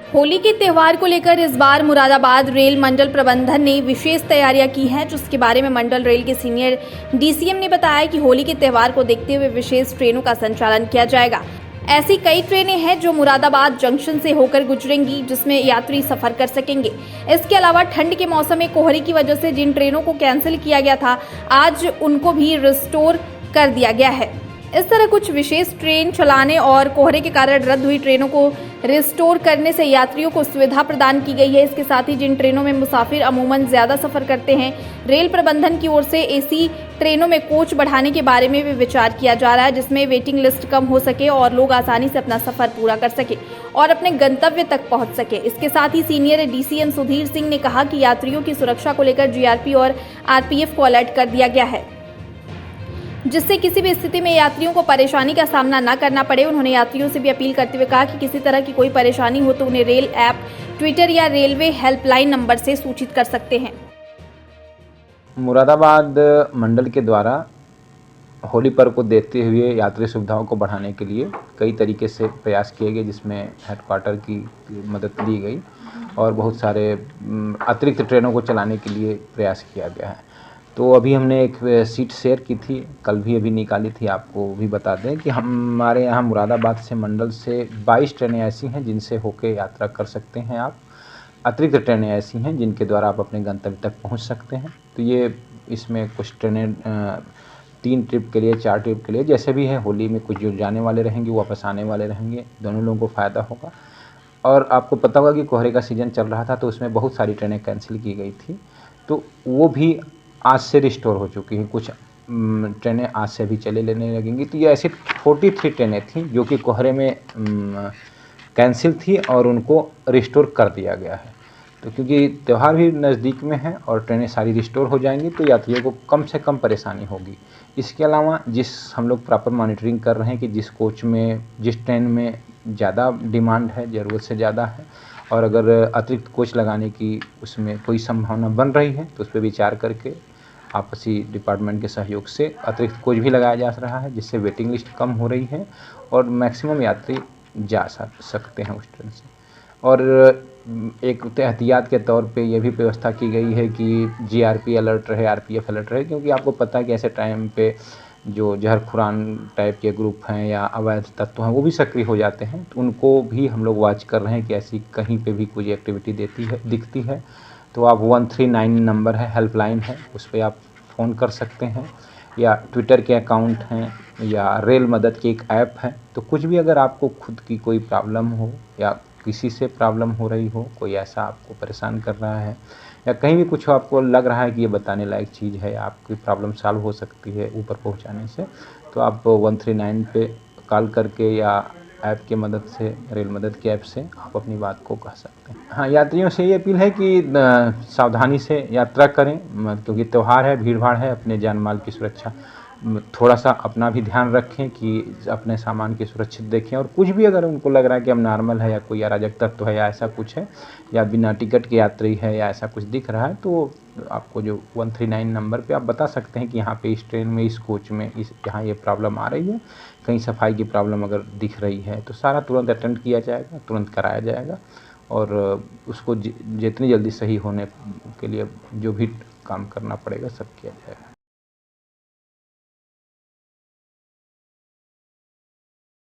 होली के त्यौहार को लेकर इस बार मुरादाबाद रेल मंडल प्रबंधन ने विशेष तैयारियां की हैं, जिसके बारे में मंडल रेल के सीनियर डीसीएम ने बताया कि होली के त्यौहार को देखते हुए विशेष ट्रेनों का संचालन किया जाएगा। ऐसी कई ट्रेनें हैं जो मुरादाबाद जंक्शन से होकर गुजरेंगी, जिसमें यात्री सफर कर सकेंगे। इसके अलावा ठंड के मौसम में कोहरे की वजह से जिन ट्रेनों को कैंसिल किया गया था, आज उनको भी रिस्टोर कर दिया गया है। इस तरह कुछ विशेष ट्रेन चलाने और कोहरे के कारण रद्द हुई ट्रेनों को रिस्टोर करने से यात्रियों को सुविधा प्रदान की गई है। इसके साथ ही जिन ट्रेनों में मुसाफिर अमूमन ज्यादा सफर करते हैं, रेल प्रबंधन की ओर से एसी ट्रेनों में कोच बढ़ाने के बारे में भी विचार किया जा रहा है, जिसमें वेटिंग लिस्ट कम हो सके और लोग आसानी से अपना सफर पूरा कर सके और अपने गंतव्य तक पहुंच सके। इसके साथ ही सीनियर डीसीएम सुधीर सिंह ने कहा कि यात्रियों की सुरक्षा को लेकर जीआरपी और आरपीएफ को अलर्ट कर दिया गया है, जिससे किसी भी स्थिति में यात्रियों को परेशानी का सामना न करना पड़े। उन्होंने यात्रियों से भी अपील करते हुए कहा कि किसी तरह की कोई परेशानी हो तो उन्हें रेल ऐप, ट्विटर या रेलवे हेल्पलाइन नंबर से सूचित कर सकते हैं। मुरादाबाद मंडल के द्वारा होली पर्व को देखते हुए यात्री सुविधाओं को बढ़ाने के लिए कई तरीके से प्रयास किए गए, जिसमें हेडक्वार्टर की मदद ली गई और बहुत सारे अतिरिक्त ट्रेनों को चलाने के लिए प्रयास किया गया है। तो अभी हमने एक सीट शेयर की थी, कल भी अभी निकाली थी। आपको भी बता दें कि हमारे यहाँ मुरादाबाद से मंडल से 22 ट्रेनें ऐसी हैं जिनसे होकर यात्रा कर सकते हैं आप। अतिरिक्त ट्रेनें ऐसी हैं जिनके द्वारा आप अपने गंतव्य तक पहुँच सकते हैं। तो ये इसमें कुछ ट्रेनें 3 ट्रिप के लिए, 4 ट्रिप के लिए, जैसे भी है। होली में कुछ जो जाने वाले रहेंगे, वापस आने वाले रहेंगे, दोनों लोगों को फ़ायदा होगा। और आपको पता होगा कि कोहरे का सीज़न चल रहा था, तो उसमें बहुत सारी ट्रेनें कैंसिल की गई थी, तो वो भी आज से रिस्टोर हो चुकी हैं। कुछ ट्रेनें आज से भी चले लेने लगेंगी। तो ये ऐसी 43 ट्रेनें थी जो कि कोहरे में कैंसिल थी और उनको रिस्टोर कर दिया गया है। तो क्योंकि त्यौहार भी नज़दीक में है और ट्रेनें सारी रिस्टोर हो जाएंगी, तो यात्रियों को कम से कम परेशानी होगी। इसके अलावा हम लोग प्रॉपर मॉनिटरिंग कर रहे हैं कि जिस कोच में, जिस ट्रेन में ज़्यादा डिमांड है, ज़रूरत से ज़्यादा है, और अगर अतिरिक्त कोच लगाने की उसमें कोई संभावना बन रही है, तो उस पर विचार करके आपसी डिपार्टमेंट के सहयोग से अतिरिक्त कोच भी लगाया जा रहा है, जिससे वेटिंग लिस्ट कम हो रही है और मैक्सिमम यात्री जा सकते हैं उस ट्रेन से। और एक एहतियात के तौर पे ये भी व्यवस्था की गई है कि जीआरपी अलर्ट रहे, आरपीएफ अलर्ट रहे, क्योंकि आपको पता है कि ऐसे टाइम पे जो जहर-खुरान टाइप के ग्रुप हैं या अवैध तत्व हैं, वो भी सक्रिय हो जाते हैं। तो उनको भी हम लोग वॉच कर रहे हैं कि ऐसी कहीं पे भी कोई एक्टिविटी दिखती है, तो आप 139 नंबर है, हेल्पलाइन है, उस पे आप फ़ोन कर सकते हैं, या ट्विटर के अकाउंट हैं, या रेल मदद की एक ऐप है। तो कुछ भी अगर आपको खुद की कोई प्रॉब्लम हो या किसी से प्रॉब्लम हो रही हो, कोई ऐसा आपको परेशान कर रहा है, या कहीं भी कुछ आपको लग रहा है कि ये बताने लायक चीज़ है, आपकी प्रॉब्लम सॉल्व हो सकती है ऊपर पहुंचाने से, तो आप 139 पे कॉल करके या ऐप की मदद से, रेल मदद की ऐप से आप अपनी बात को कह सकते हैं। हाँ, यात्रियों से ये अपील है कि सावधानी से यात्रा करें, क्योंकि त्यौहार है, भीड़-भाड़ है। अपने जान माल की सुरक्षा थोड़ा सा अपना भी ध्यान रखें कि अपने सामान की सुरक्षित देखें। और कुछ भी अगर उनको लग रहा है कि अब नॉर्मल है या कोई अराजक तत्व है या ऐसा कुछ है, या बिना टिकट के यात्री है या ऐसा कुछ दिख रहा है, तो आपको जो 139 नंबर पे आप बता सकते हैं कि यहाँ पे इस ट्रेन में, इस कोच में, यहाँ ये प्रॉब्लम आ रही है, कहीं सफाई की प्रॉब्लम अगर दिख रही है, तो सारा तुरंत अटेंड किया जाएगा, तुरंत कराया जाएगा और उसको जितनी जल्दी सही होने के लिए जो भी काम करना पड़ेगा सब किया जाएगा।